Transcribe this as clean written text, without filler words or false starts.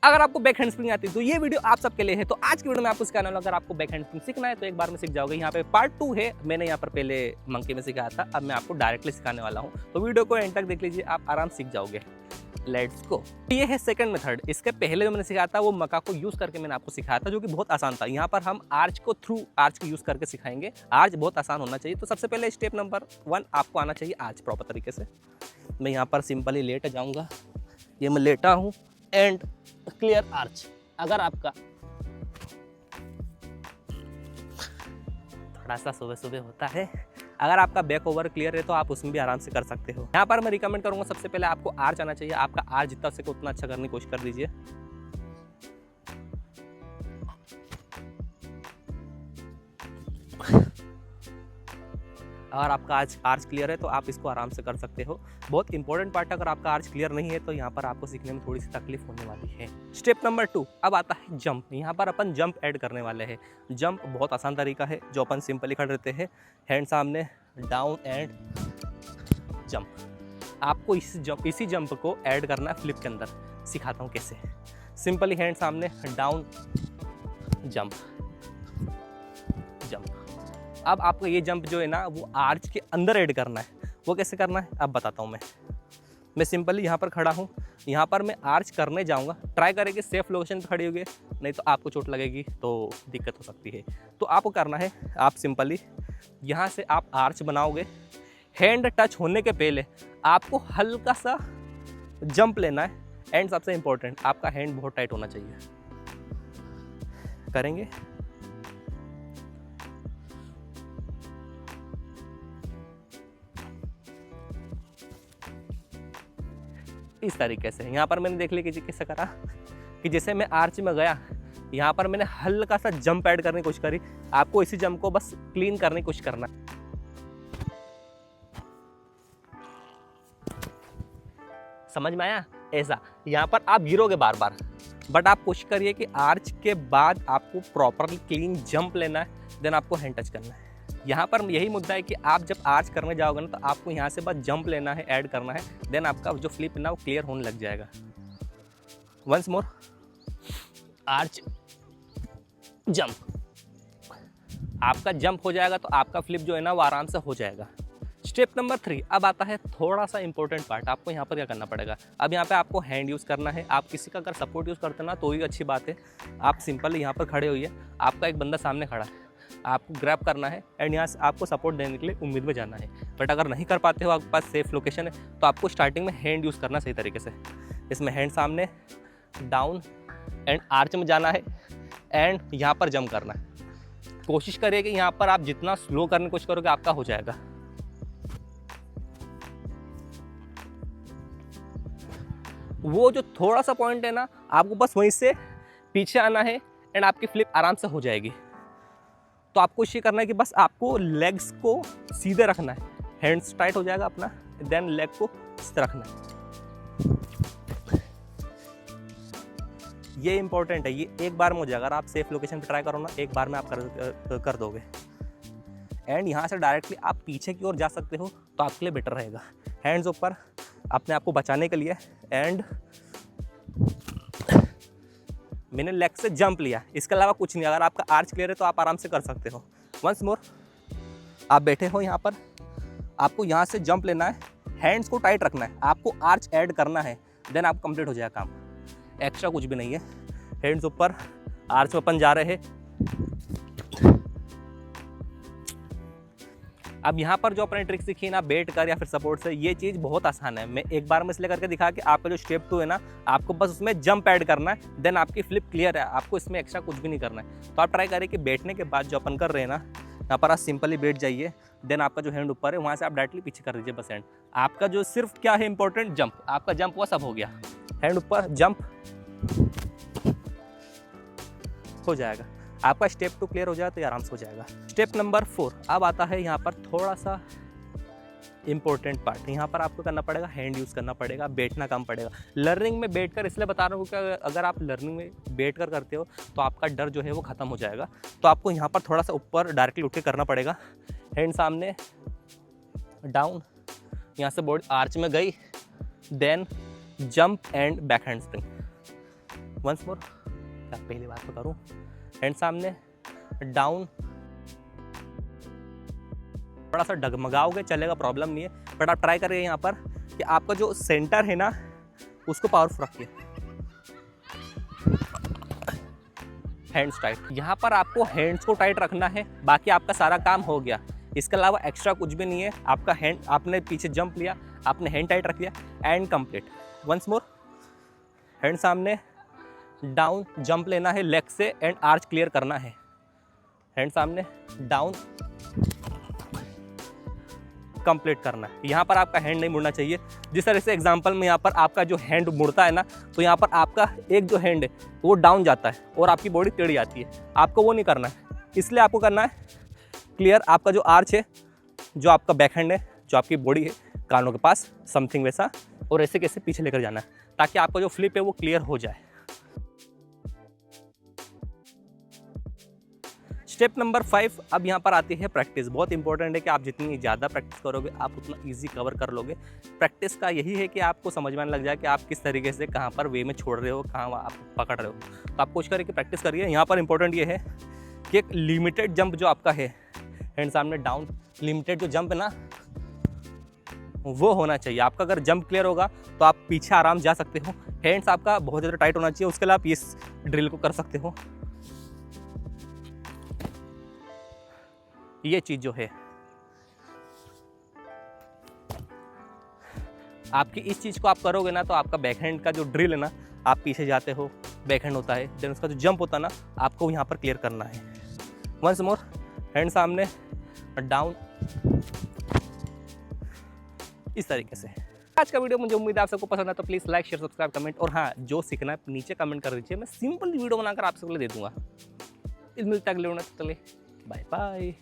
अगर आपको back hand spring आती है तो ये वीडियो आप सबके लिए है। तो आज की वीडियो में आपको सिखाने वाला, अगर आपको बैक हैंड स्प्रिंग सीखना है तो एक बार में सीख जाओगे। यहाँ पे पार्ट 2 है, मैंने यहाँ पर पहले मंकी में सिखाया था, अब मैं आपको डायरेक्टली सिखाने वाला हूँ। तो वीडियो को एंड तक देख लीजिए, आप आराम सीख जाओगे। Let's go. ये है सेकंड मेथड। इसके पहले जो मैंने सिखाया था वो मका को यूज करके मैंने आपको सिखाया था, जो कि बहुत आसान था। यहाँ पर हम आर्च को थ्रू आर्च को यूज करके सिखाएंगे। आर्च बहुत आसान होना चाहिए। तो सबसे पहले स्टेप नंबर 1 आपको आना चाहिए आर्च प्रॉपर तरीके से। मैं यहाँ पर सिंपली लेट जाऊँगा, ये मैं लेटा हूँ एंड क्लियर आर्च। अगर आपका थोड़ा सा सुबह सुबह होता है, अगर आपका बैक ओवर क्लियर है तो आप उसमें भी आराम से कर सकते हो। यहाँ पर मैं रिकमेंड करूंगा सबसे पहले आपको आर्च आना चाहिए। आपका आर्च जितना सके उतना अच्छा करने की कोशिश कर दीजिए। अगर आपका आर्च क्लियर है तो आप इसको आराम से कर सकते हो। बहुत इंपॉर्टेंट पार्ट है, अगर आपका आर्च क्लियर नहीं है तो यहाँ पर आपको सीखने में थोड़ी सी तकलीफ होने वाली है। स्टेप नंबर 2 अब आता है जंप। यहाँ पर अपन जंप ऐड करने वाले हैं। जंप बहुत आसान तरीका है, जो अपन सिंपली खड़े रहते हैं, हैंड सामने, डाउन एंड जंप। आपको इसी जंप को ऐड करना है फ्लिप के अंदर। सिखाता हूँ कैसे। सिंपली हैंड सामने, डाउन, जंप, जंप। अब आपको ये जंप जो है ना वो आर्च के अंदर ऐड करना है। वो कैसे करना है अब बताता हूँ मैं सिंपली यहाँ पर खड़ा हूँ, यहाँ पर मैं आर्च करने जाऊँगा। ट्राई करें कि सेफ लोकेशन पर खड़ी होगी, नहीं तो आपको चोट लगेगी तो दिक्कत हो सकती है। तो आपको करना है, आप सिंपली यहाँ से आप आर्च बनाओगे। हैंड टच होने के पहले आपको हल्का सा जंप लेना है। एंड सबसे इम्पोर्टेंट, आपका हैंड बहुत टाइट होना चाहिए। करेंगे इस तरीके से। यहाँ पर मैंने देख लिया कि कैसे करा, कि जैसे मैं आर्च में गया, यहाँ पर मैंने हल्का सा जंप ऐड करने की कोशिश करी। आपको इसी जंप को बस क्लीन करने की कोशिश करना। समझ में आया? ऐसा यहाँ पर आप गिरोगे बार बार, बट आप कोशिश करिए कि आर्च के बाद आपको प्रॉपरली क्लीन जंप लेना है, देन आपको हैंड टच करना है। यहाँ पर यही मुद्दा है कि आप जब आर्च करने जाओगे ना तो आपको यहाँ से बस जंप लेना है, ऐड करना है, देन आपका जो फ्लिप है ना वो क्लियर होने लग जाएगा। Once more, arch, jump. आपका जंप हो जाएगा तो आपका फ्लिप जो है ना वो आराम से हो जाएगा। स्टेप नंबर 3 अब आता है थोड़ा सा इंपॉर्टेंट पार्ट। आपको यहाँ पर क्या करना पड़ेगा, अब यहाँ पे आपको हैंड यूज़ करना है। आप किसी का अगर सपोर्ट यूज़ करते ना तो ही अच्छी बात है। आप सिंपली यहाँ पर खड़े होइए, आपका एक बंदा सामने खड़ा है, आपको ग्रैब करना है एंड यहाँ से आपको सपोर्ट देने के लिए उम्मीद में जाना है। बट अगर नहीं कर पाते हो, आपके पास सेफ लोकेशन है, तो आपको स्टार्टिंग में हैंड यूज़ करना सही तरीके से। इसमें हैंड सामने, डाउन एंड आर्च में जाना है एंड यहाँ पर जंप करना है। कोशिश करिए कि यहाँ पर आप जितना स्लो करने की कोशिश करोगे आपका हो जाएगा। वो जो थोड़ा सा पॉइंट है ना, आपको बस वहीं से पीछे आना है एंड आपकी फ्लिप आराम से हो जाएगी। तो आपको ये करना है कि बस आपको लेग्स को सीधे रखना है, हैंड्स टाइट हो जाएगा अपना, देन लेग को सीधे रखना है। ये इंपॉर्टेंट है, ये एक बार में हो जाएगा। अगर आप सेफ लोकेशन पे ट्राई करो ना, एक बार में आप कर दोगे। एंड यहाँ से डायरेक्टली आप पीछे की ओर जा सकते हो तो आपके लिए बेटर रहेगा। हैंड्स ऊपर अपने आप को बचाने के लिए, एंड मैंने लेग से जंप लिया, इसके अलावा कुछ नहीं। अगर आपका आर्च क्लियर है तो आप आराम से कर सकते हो। वंस मोर, आप बैठे हो यहाँ पर, आपको यहाँ से जंप लेना है, हैंड्स को टाइट रखना है, आपको आर्च ऐड करना है, देन आप कंप्लीट हो जाएगा काम। एक्स्ट्रा कुछ भी नहीं है। हैंड्स ऊपर, आर्च में अपन जा रहे हैं। अब यहाँ पर जो अपने ट्रिक सीखी ना बैठ कर या फिर सपोर्ट से, ये चीज़ बहुत आसान है। मैं एक बार में इसलिए करके दिखा कि आपका जो स्टेप 2 है ना, आपको बस उसमें जंप ऐड करना है, देन आपकी फ्लिप क्लियर है। आपको इसमें एक्स्ट्रा कुछ भी नहीं करना है। तो आप ट्राई करें कि बैठने के बाद जो अपन कर रहे हैं ना, यहाँ पर आप सिंपली बैठ जाइए, देन आपका जो हैंड ऊपर है वहाँ से आप डायरेक्टली पीछे कर दीजिए बस। हैंड आपका जो सिर्फ क्या है इंपॉर्टेंट, जंप। आपका जंप हुआ, सब हो गया। हैंड ऊपर, जंप हो जाएगा। आपका स्टेप 2 क्लियर हो जाए तो ये आराम से हो जाएगा। स्टेप नंबर 4 अब आता है यहाँ पर थोड़ा सा इंपॉर्टेंट पार्ट। यहाँ पर आपको करना पड़ेगा, हैंड यूज़ करना पड़ेगा, बैठना कम पड़ेगा। लर्निंग में बैठकर इसलिए बता रहा हूँ कि अगर आप लर्निंग में बैठकर करते हो तो आपका डर जो है वो ख़त्म हो जाएगा। तो आपको यहाँ पर थोड़ा सा ऊपर डायरेक्टली उठ के करना पड़ेगा। हैंड सामने, डाउन, यहाँ से बॉडी आर्च में गई, then jump and back handspring. Once more, क्या पहली बार तो करूँ, हैंड सामने, डाउन, थोड़ा सा डगमगाओगे चलेगा, प्रॉब्लम नहीं है, बट आप ट्राई करिए यहाँ पर कि आपका जो सेंटर है ना उसको पावरफुल रखिए। हैंड्स टाइट, यहाँ पर आपको हैंड्स को टाइट रखना है, बाकी आपका सारा काम हो गया। इसके अलावा एक्स्ट्रा कुछ भी नहीं है। आपका हैंड, आपने पीछे जंप लिया, आपने हैंड टाइट रख लिया and complete. Once more, hand सामने, डाउन, जंप लेना है लेग से एंड आर्च क्लियर करना है। हैंड सामने, डाउन, कंप्लीट करना है। यहाँ पर आपका हैंड नहीं मुड़ना चाहिए। जिस तरह से एग्जांपल में यहाँ पर आपका जो हैंड मुड़ता है ना, तो यहाँ पर आपका एक जो हैंड है वो डाउन जाता है और आपकी बॉडी टेढ़ी जाती है। आपको वो नहीं करना है, इसलिए आपको करना है क्लियर। आपका जो आर्च है, जो आपका बैक हैंड है, जो आपकी बॉडी है कानों के पास, समथिंग वैसा, और ऐसे कैसे पीछे लेकर जाना है ताकि आपका जो फ्लिप है वो क्लियर हो जाए। स्टेप नंबर 5, अब यहाँ पर आती है प्रैक्टिस। बहुत इंपॉर्टेंट है कि आप जितनी ज़्यादा प्रैक्टिस करोगे आप उतना इजी कवर कर लोगे। प्रैक्टिस का यही है कि आपको समझ में आने लग जाए कि आप किस तरीके से कहाँ पर वे में छोड़ रहे हो, कहाँ आप पकड़ रहे हो। तो आप कोशिश करें कि प्रैक्टिस करिए। यहाँ पर इंपॉर्टेंट ये है कि एक लिमिटेड जंप जो आपका है, हैंड सामने, डाउन, लिमिटेड जो जंप है ना वो होना चाहिए। आपका अगर जंप क्लियर होगा तो आप पीछे आराम जा सकते हो। हैंड्स आपका बहुत ज़्यादा टाइट होना चाहिए, उसके लिए आप इस ड्रिल को कर सकते हो। ये चीज़ जो है आपकी, इस चीज़ को आप करोगे ना तो आपका बैकहैंड का जो ड्रिल है ना, आप पीछे जाते हो, बैकहैंड होता है, देन उसका जो जंप होता है ना आपको यहाँ पर क्लियर करना है। वंस मोर, हैंड सामने, डाउन, इस तरीके से। आज का वीडियो मुझे उम्मीद है आप सबको पसंद है, तो please like, share, subscribe, comment, और हाँ, जो सीखना है नीचे कमेंट कर दीजिए। मैं सिंपल वीडियो बनाकर आप सबके लिए दे दूंगा। इस मिलता है अगले वीडियो में, चलिए बाय बाय।